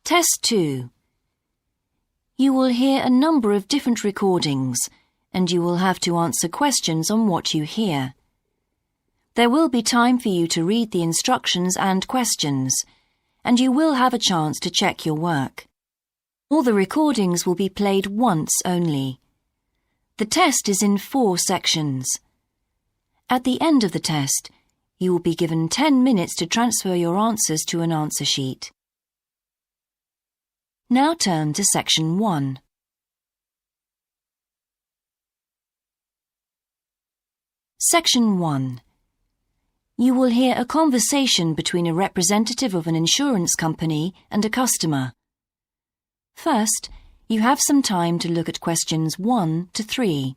Test 2. You will hear a number of different recordings, and you will have to answer questions on what you hear. There will be time for you to read the instructions and questions, and you will have a chance to check your work. All the recordings will be played once only. The test is in 4 sections. At the end of the test, you will be given 10 minutes to transfer your answers to an answer sheet. Now turn to Section 1. Section 1. You will hear a conversation between a representative of an insurance company and a customer. First, you have some time to look at questions 1 to 3.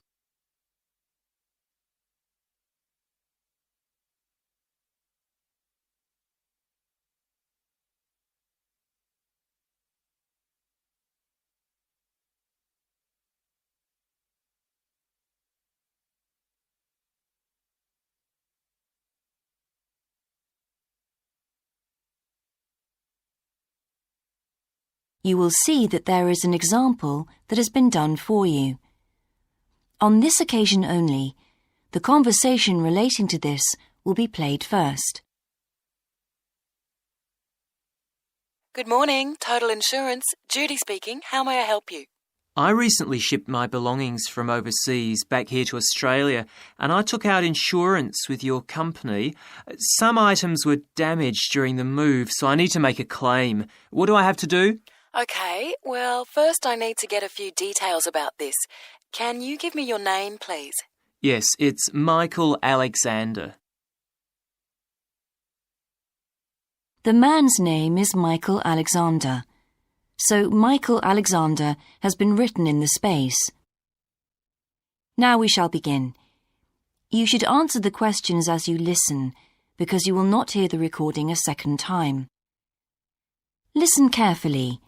You will see that there is an example that has been done for you. On this occasion only, the conversation relating to this will be played first. Good morning, Total Insurance. Judy speaking. How may I help you? I recently shipped my belongings from overseas back here to Australia, and I took out insurance with your company. Some items were damaged during the move, so I need to make a claim. What do I have to do? Okay, well, first I need to get a few details about this. Can you give me your name, please? Yes, it's Michael Alexander. The man's name is Michael Alexander, so Michael Alexander has been written in the space. Now we shall begin. You should answer the questions as you listen, because you will not hear the recording a second time. Listen carefully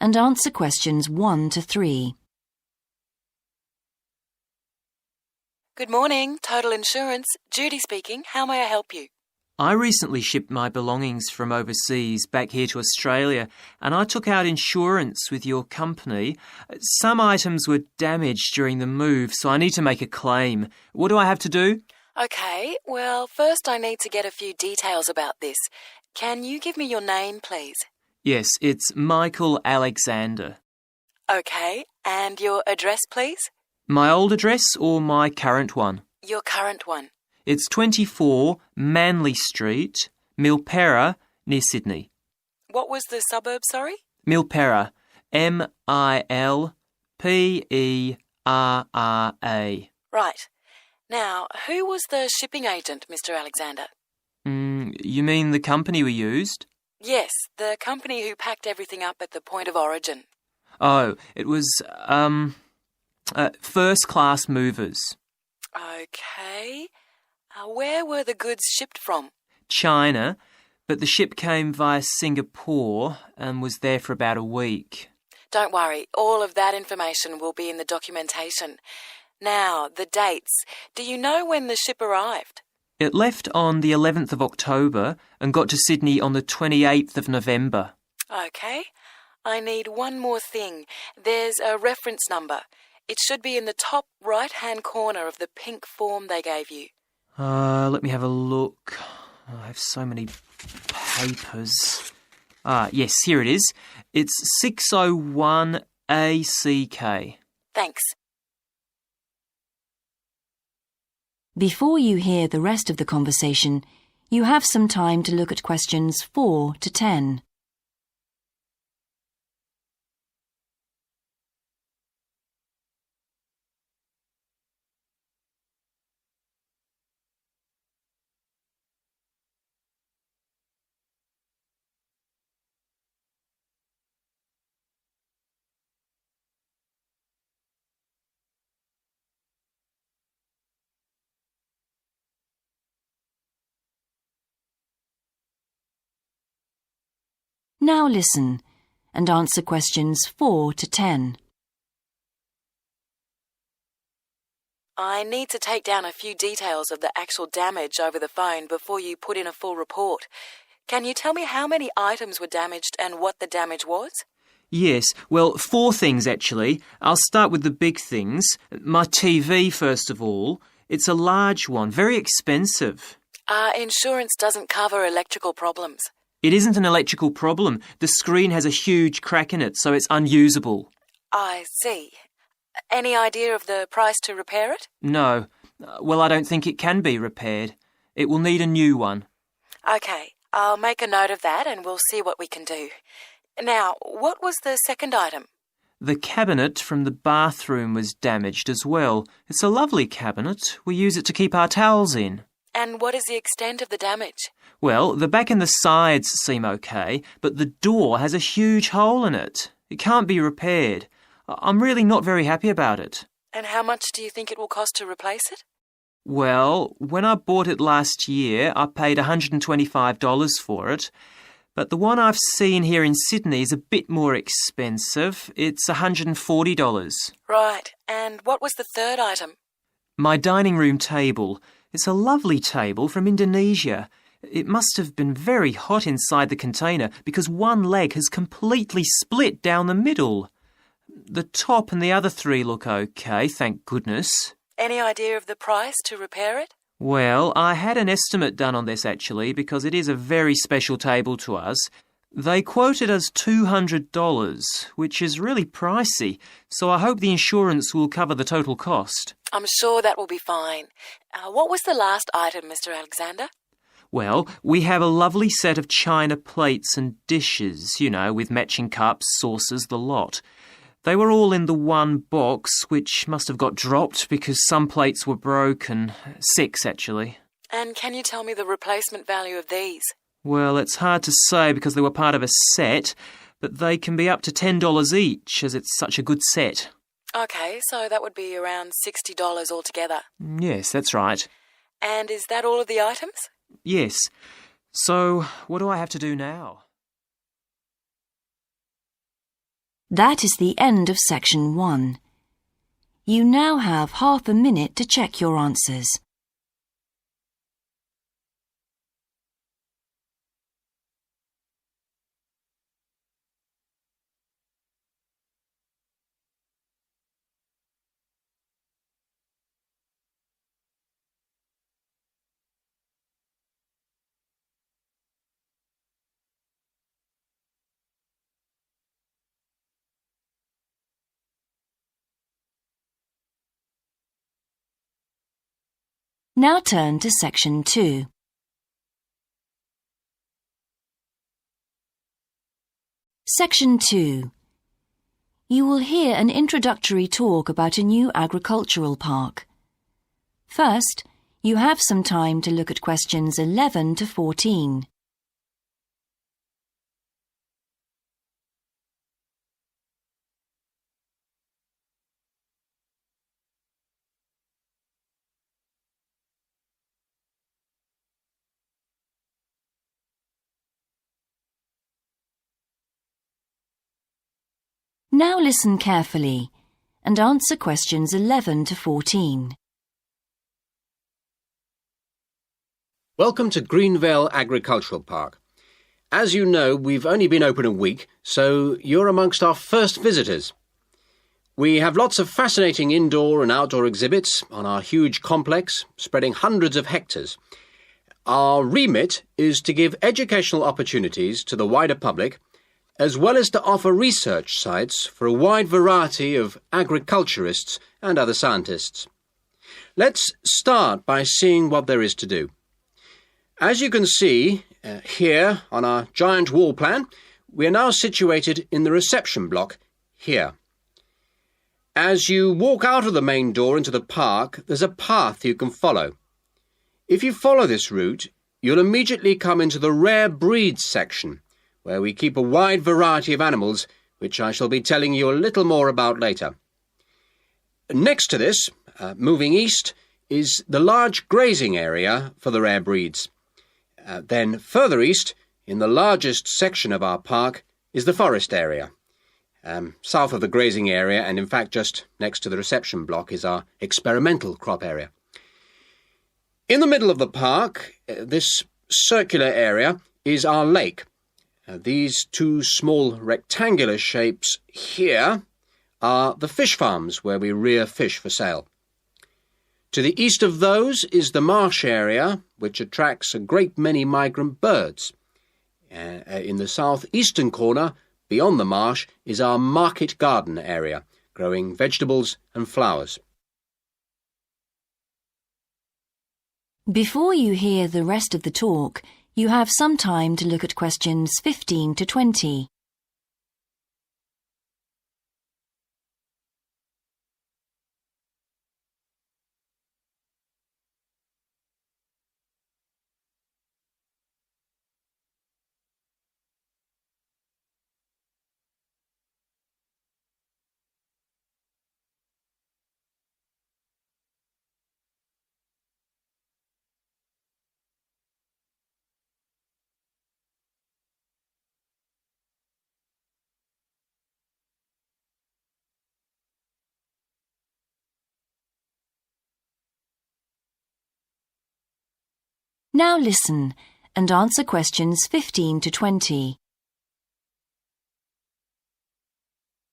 and answer questions 1 to 3. Good morning, Total Insurance. Judy speaking. How may I help you? I recently shipped my belongings from overseas back here to Australia, and I took out insurance with your company. Some items were damaged during the move, so I need to make a claim. What do I have to do? Okay, well, first I need to get a few details about this. Can you give me your name, please? Yes, it's Michael Alexander. Okay, and your address, please? My old address or my current one? Your current one. It's 24 Manly Street, Milperra, near Sydney. What was the suburb, sorry? Milperra, Milperra. Right. Now, who was the shipping agent, Mr. Alexander? You mean the company we used? Yes, the company who packed everything up at the point of origin. Oh, it was, First Class Movers. Okay. Where were the goods shipped from? China, but the ship came via Singapore and was there for about a week. Don't worry, all of that information will be in the documentation. Now, the dates. Do you know when the ship arrived? It left on the 11th of October and got to Sydney on the 28th of November. Okay. I need one more thing. There's a reference number. It should be in the top right-hand corner of the pink form they gave you. Let me have a look. I have so many papers. Yes, here it is. It's 601 ACK. Thanks. Before you hear the rest of the conversation, you have some time to look at questions 4 to 10. Now listen and answer questions 4 to 10. I need to take down a few details of the actual damage over the phone before you put in a full report. Can you tell me how many items were damaged and what the damage was? Yes, well, 4 things actually. I'll start with the big things. My TV, first of all. It's a large one, very expensive. Insurance doesn't cover electrical problems. It isn't an electrical problem. The screen has a huge crack in it, so it's unusable. I see. Any idea of the price to repair it? No. Well, I don't think it can be repaired. It will need a new one. OK, I'll make a note of that and we'll see what we can do. Now, what was the second item? The cabinet from the bathroom was damaged as well. It's a lovely cabinet. We use it to keep our towels in. And what is the extent of the damage? Well, the back and the sides seem okay, but the door has a huge hole in it. It can't be repaired. I'm really not very happy about it. And how much do you think it will cost to replace it? Well, when I bought it last year, I paid $125 for it. But the one I've seen here in Sydney is a bit more expensive. It's $140. Right. And what was the third item? My dining room table. It's a lovely table from Indonesia. It must have been very hot inside the container because one leg has completely split down the middle. The top and the other 3 look okay, thank goodness. Any idea of the price to repair it? Well, I had an estimate done on this actually because it is a very special table to us. They quoted us $200, which is really pricey, so I hope the insurance will cover the total cost. I'm sure that will be fine. What was the last item, Mr. Alexander? Well, we have a lovely set of china plates and dishes, with matching cups, saucers, the lot. They were all in the one box, which must have got dropped because some plates were broken. 6, actually. And can you tell me the replacement value of these? Well, it's hard to say because they were part of a set, but they can be up to $10 each as it's such a good set. OK, so that would be around $60 altogether. Yes, that's right. And is that all of the items? Yes. So, what do I have to do now? That is the end of section 1. You now have half a minute to check your answers. Now turn to section 2. Section 2. You will hear an introductory talk about a new agricultural park. First, you have some time to look at questions 11 to 14. Now listen carefully and answer questions 11 to 14. Welcome to Greenvale Agricultural Park. As you know, we've only been open a week, so you're amongst our first visitors. We have lots of fascinating indoor and outdoor exhibits on our huge complex, spreading hundreds of hectares. Our remit is to give educational opportunities to the wider public, as well as to offer research sites for a wide variety of agriculturists and other scientists. Let's start by seeing what there is to do. As you can see here on our giant wall plan, we are now situated in the reception block here. As you walk out of the main door into the park, there's a path you can follow. If you follow this route, you'll immediately come into the rare breeds section, where we keep a wide variety of animals, which I shall be telling you a little more about later. Next to this, moving east, is the large grazing area for the rare breeds. Then further east, in the largest section of our park, is the forest area. South of the grazing area, and in fact just next to the reception block, is our experimental crop area. In the middle of the park, this circular area is our lake. These two small rectangular shapes here are the fish farms where we rear fish for sale. To the east of those is the marsh area, which attracts a great many migrant birds. In the southeastern corner, beyond the marsh, is our market garden area, growing vegetables and flowers. Before you hear the rest of the talk, you have some time to look at questions 15 to 20. Now listen and answer questions 15 to 20.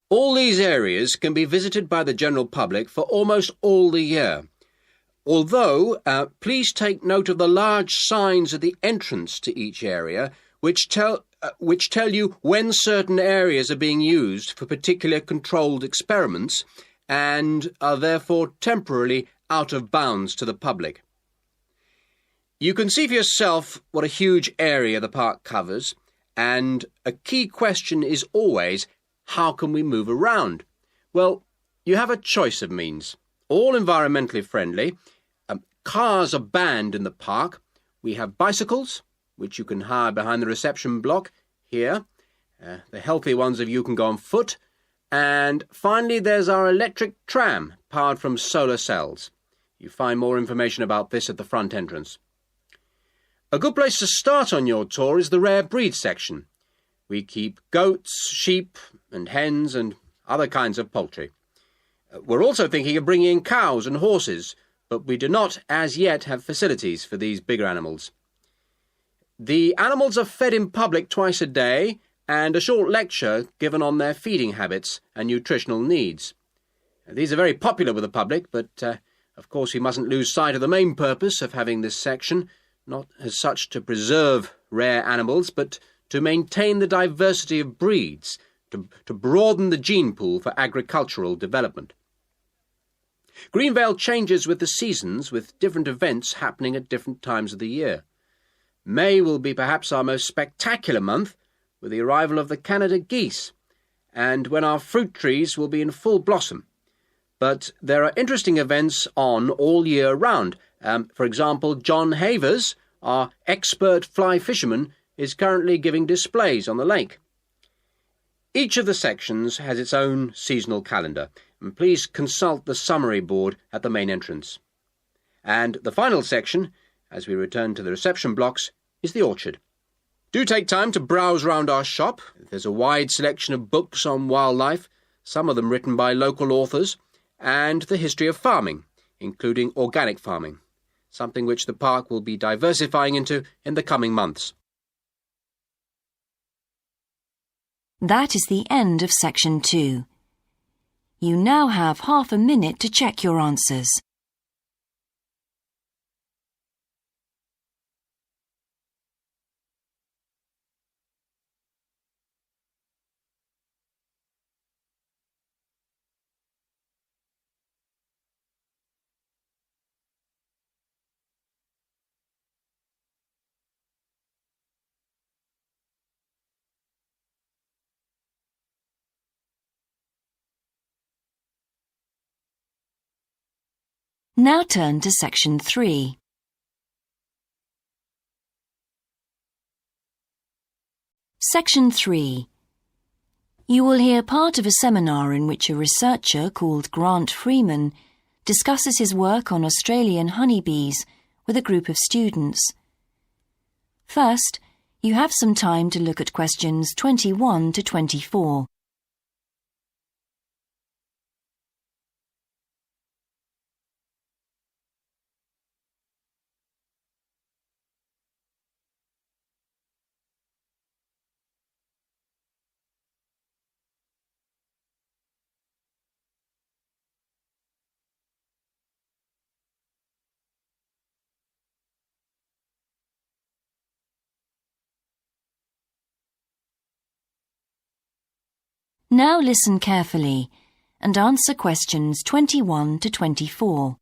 All these areas can be visited by the general public for almost all the year. Although, please take note of the large signs at the entrance to each area, which tell you when certain areas are being used for particular controlled experiments and are therefore temporarily out of bounds to the public. You can see for yourself what a huge area the park covers, and a key question is always, how can we move around? Well, you have a choice of means, all environmentally friendly. Cars are banned in the park. We have bicycles, which you can hire behind the reception block here. The healthy ones of you can go on foot. And finally, there's our electric tram, powered from solar cells. You find more information about this at the front entrance. A good place to start on your tour is the rare breed section. We keep goats, sheep and hens and other kinds of poultry. We're also thinking of bringing in cows and horses, but we do not as yet have facilities for these bigger animals. The animals are fed in public twice a day and a short lecture given on their feeding habits and nutritional needs. These are very popular with the public, but of course we mustn't lose sight of the main purpose of having this section, not as such to preserve rare animals, but to maintain the diversity of breeds, to broaden the gene pool for agricultural development. Greenvale changes with the seasons, with different events happening at different times of the year. May will be perhaps our most spectacular month, with the arrival of the Canada geese, and when our fruit trees will be in full blossom. But there are interesting events on all year round. For example, John Havers, our expert fly fisherman, is currently giving displays on the lake. Each of the sections has its own seasonal calendar, and please consult the summary board at the main entrance. And the final section, as we return to the reception blocks, is the orchard. Do take time to browse round our shop. There's a wide selection of books on wildlife, some of them written by local authors, and the history of farming, including organic farming, something which the park will be diversifying into in the coming months. That is the end of section 2. You now have half a minute to check your answers. Now turn to section 3. Section 3. You will hear part of a seminar in which a researcher called Grant Freeman discusses his work on Australian honeybees with a group of students. First, you have some time to look at questions 21 to 24. Now listen carefully and answer questions 21 to 24.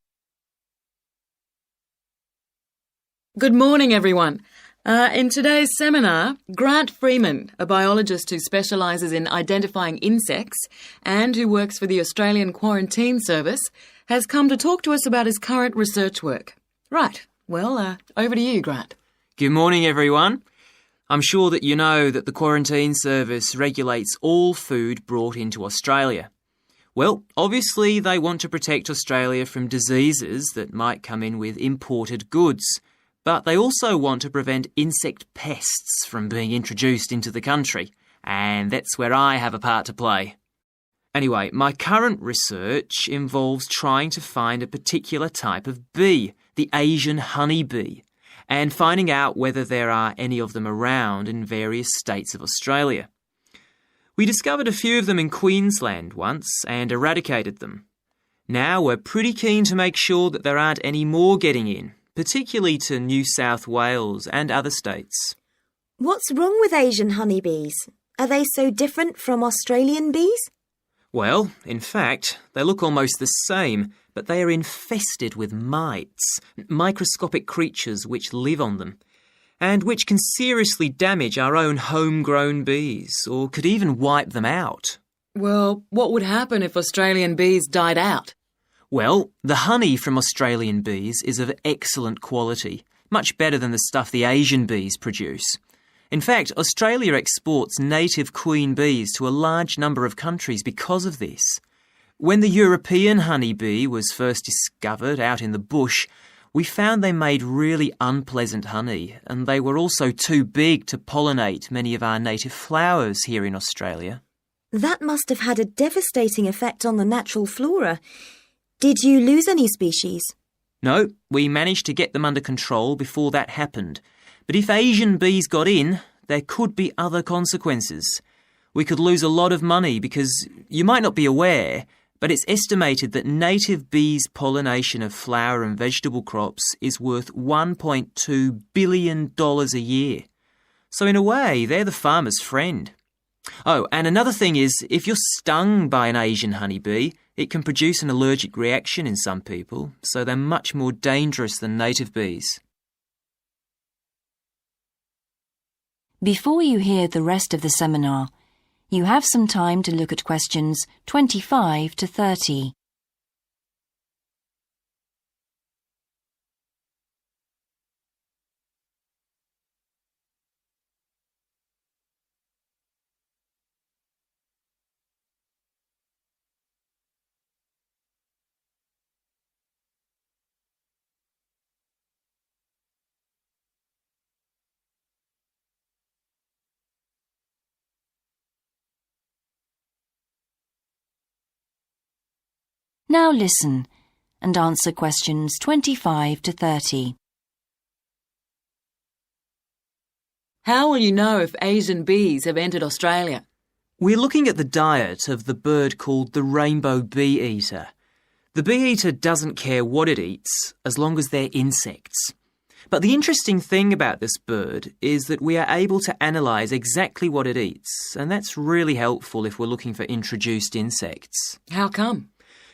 Good morning, everyone. In today's seminar, Grant Freeman, a biologist who specialises in identifying insects and who works for the Australian Quarantine Service, has come to talk to us about his current research work. Right, well, over to you, Grant. Good morning, everyone. I'm sure that you know that the Quarantine Service regulates all food brought into Australia. Well, obviously they want to protect Australia from diseases that might come in with imported goods, but they also want to prevent insect pests from being introduced into the country, and that's where I have a part to play. Anyway, my current research involves trying to find a particular type of bee, the Asian honeybee, and finding out whether there are any of them around in various states of Australia. We discovered a few of them in Queensland once and eradicated them. Now we're pretty keen to make sure that there aren't any more getting in, particularly to New South Wales and other states. What's wrong with Asian honeybees? Are they so different from Australian bees? Well, in fact, they look almost the same, but they are infested with mites, microscopic creatures which live on them, and which can seriously damage our own homegrown bees, or could even wipe them out. Well, what would happen if Australian bees died out? Well, the honey from Australian bees is of excellent quality, much better than the stuff the Asian bees produce. In fact, Australia exports native queen bees to a large number of countries because of this. When the European honeybee was first discovered out in the bush, we found they made really unpleasant honey, and they were also too big to pollinate many of our native flowers here in Australia. That must have had a devastating effect on the natural flora. Did you lose any species? No, we managed to get them under control before that happened. But if Asian bees got in, there could be other consequences. We could lose a lot of money because you might not be aware, but it's estimated that native bees' pollination of flower and vegetable crops is worth $1.2 billion a year. So in a way, they're the farmer's friend. Oh, and another thing is, if you're stung by an Asian honeybee, it can produce an allergic reaction in some people, so they're much more dangerous than native bees. Before you hear the rest of the seminar, you have some time to look at questions 25 to 30. Now listen and answer questions 25 to 30. How will you know if Asian bees have entered Australia? We're looking at the diet of the bird called the rainbow bee-eater. The bee-eater doesn't care what it eats as long as they're insects. But the interesting thing about this bird is that we are able to analyse exactly what it eats, and that's really helpful if we're looking for introduced insects. How come?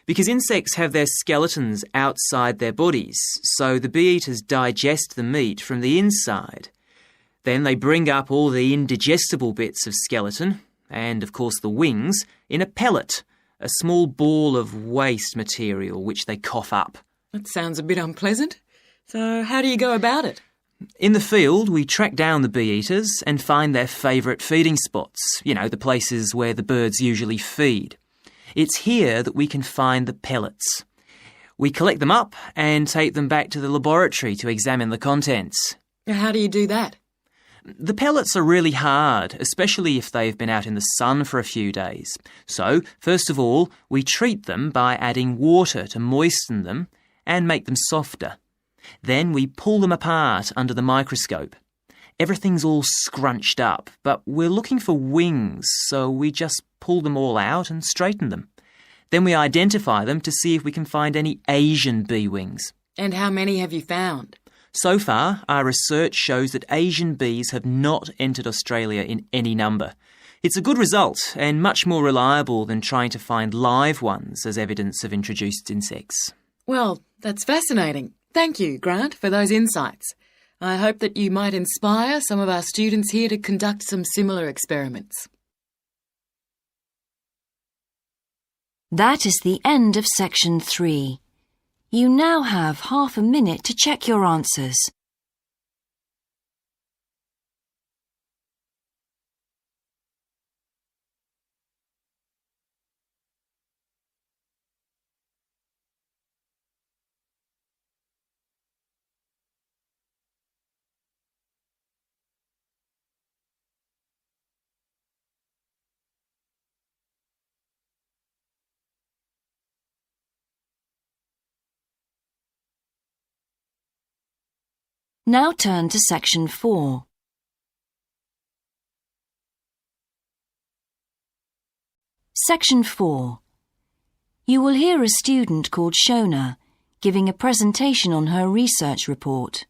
Because insects have their skeletons outside their bodies, so the bee-eaters digest the meat from the inside. Then they bring up all the indigestible bits of skeleton, and of course the wings, in a pellet, a small ball of waste material which they cough up. That sounds a bit unpleasant. So how do you go about it? In the field, we track down the bee-eaters and find their favourite feeding spots, the places where the birds usually feed. It's here that we can find the pellets. We collect them up and take them back to the laboratory to examine the contents. How do you do that? The pellets are really hard, especially if they've been out in the sun for a few days. So, first of all, we treat them by adding water to moisten them and make them softer. Then we pull them apart under the microscope. Everything's all scrunched up, but we're looking for wings, so we just pull them all out and straighten them. Then we identify them to see if we can find any Asian bee wings. And how many have you found? So far, our research shows that Asian bees have not entered Australia in any number. It's a good result and much more reliable than trying to find live ones as evidence of introduced insects. Well, that's fascinating. Thank you, Grant, for those insights. I hope that you might inspire some of our students here to conduct some similar experiments. That is the end of section 3. You now have half a minute to check your answers. Now turn to section 4. Section 4. You will hear a student called Shona giving a presentation on her research report.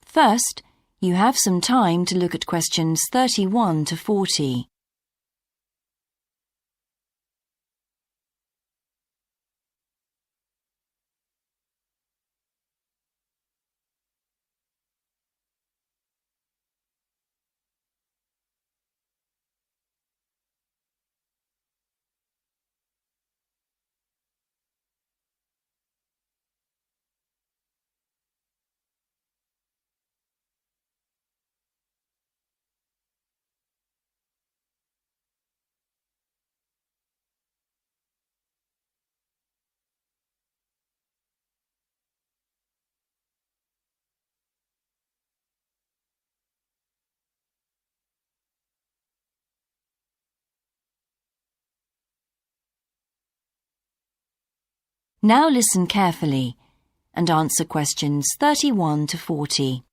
First, you have some time to look at questions 31 to 40. Now listen carefully and answer questions 31 to 40.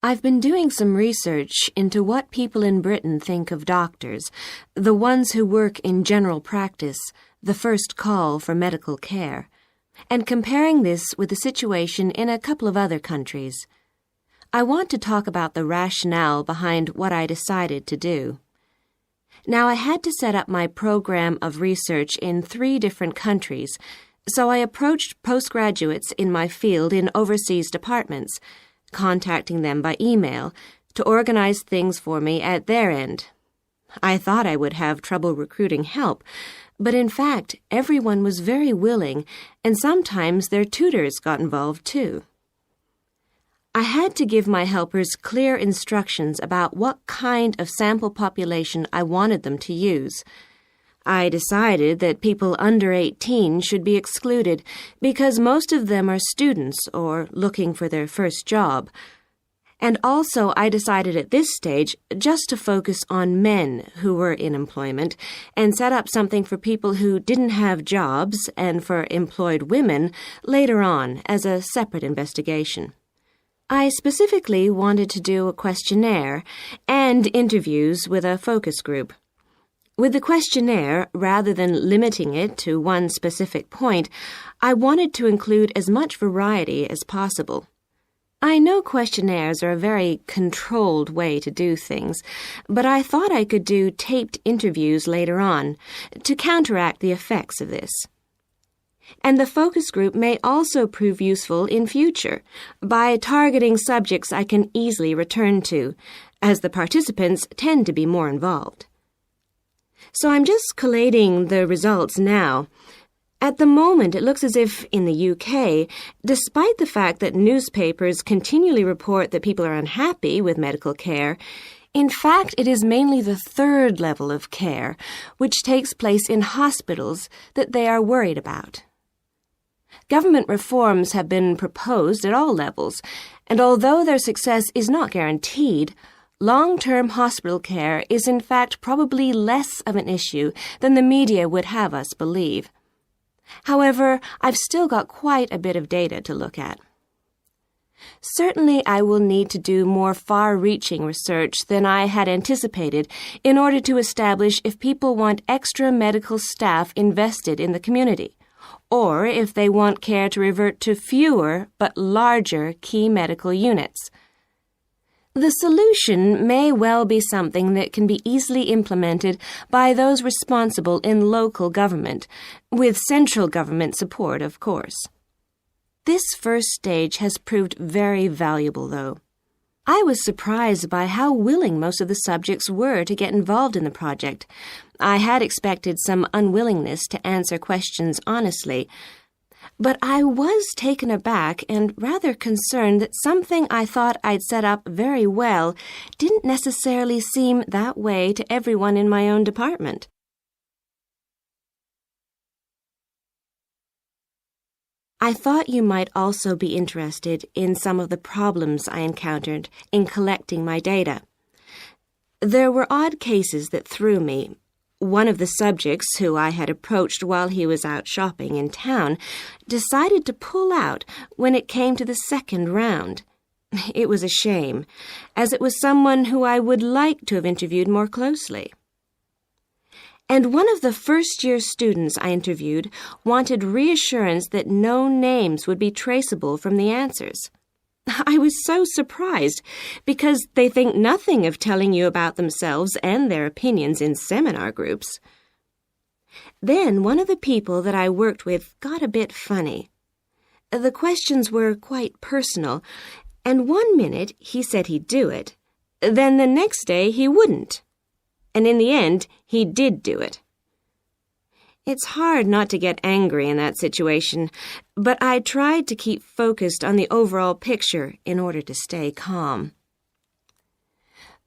I've been doing some research into what people in Britain think of doctors, the ones who work in general practice, the first call for medical care, and comparing this with the situation in a couple of other countries. I want to talk about the rationale behind what I decided to do. Now, I had to set up my program of research in 3 different countries, so I approached postgraduates in my field in overseas departments, contacting them by email to organize things for me at their end. I thought I would have trouble recruiting help, but in fact, everyone was very willing, and sometimes their tutors got involved too. I had to give my helpers clear instructions about what kind of sample population I wanted them to use. I decided that people under 18 should be excluded because most of them are students or looking for their first job. And also I decided at this stage just to focus on men who were in employment and set up something for people who didn't have jobs and for employed women later on as a separate investigation. I specifically wanted to do a questionnaire and interviews with a focus group. With the questionnaire, rather than limiting it to one specific point, I wanted to include as much variety as possible. I know questionnaires are a very controlled way to do things, but I thought I could do taped interviews later on to counteract the effects of this. And the focus group may also prove useful in future by targeting subjects I can easily return to, as the participants tend to be more involved. So I'm just collating the results now. At the moment, it looks as if in the UK, despite the fact that newspapers continually report that people are unhappy with medical care, in fact, it is mainly the 3rd level of care, which takes place in hospitals, that they are worried about. Government reforms have been proposed at all levels, and although their success is not guaranteed, long-term hospital care is in fact probably less of an issue than the media would have us believe. However, I've still got quite a bit of data to look at. Certainly, I will need to do more far-reaching research than I had anticipated in order to establish if people want extra medical staff invested in the community, or if they want care to revert to fewer but larger key medical units. The solution may well be something that can be easily implemented by those responsible in local government, with central government support, of course. This first stage has proved very valuable, though. I was surprised by how willing most of the subjects were to get involved in the project. I had expected some unwillingness to answer questions honestly, but I was taken aback and rather concerned that something I thought I'd set up very well didn't necessarily seem that way to everyone in my own department. I thought you might also be interested in some of the problems I encountered in collecting my data. There were odd cases that threw me. One of the subjects, who I had approached while he was out shopping in town, decided to pull out when it came to the second round. It was a shame, as it was someone who I would like to have interviewed more closely. And one of the first-year students I interviewed wanted reassurance that no names would be traceable from the answers. I was so surprised, because they think nothing of telling you about themselves and their opinions in seminar groups. Then one of the people that I worked with got a bit funny. The questions were quite personal, and one minute he said he'd do it, then the next day he wouldn't. And in the end, he did do it. It's hard not to get angry in that situation, but I tried to keep focused on the overall picture in order to stay calm.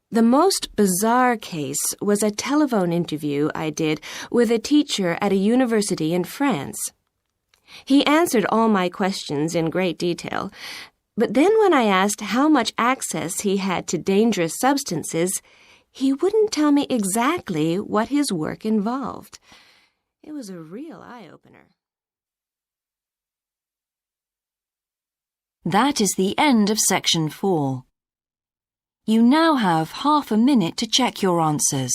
The most bizarre case was a telephone interview I did with a teacher at a university in France. He answered all my questions in great detail, but then when I asked how much access he had to dangerous substances, he wouldn't tell me exactly what his work involved. It was a real eye-opener. That is the end of section 4. You now have half a minute to check your answers.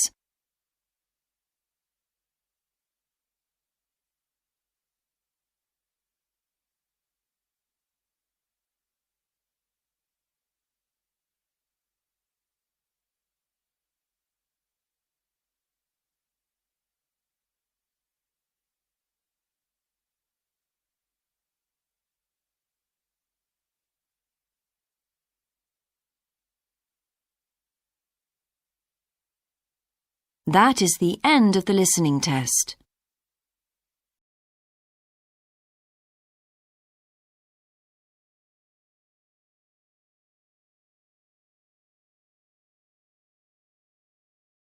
That is the end of the listening test.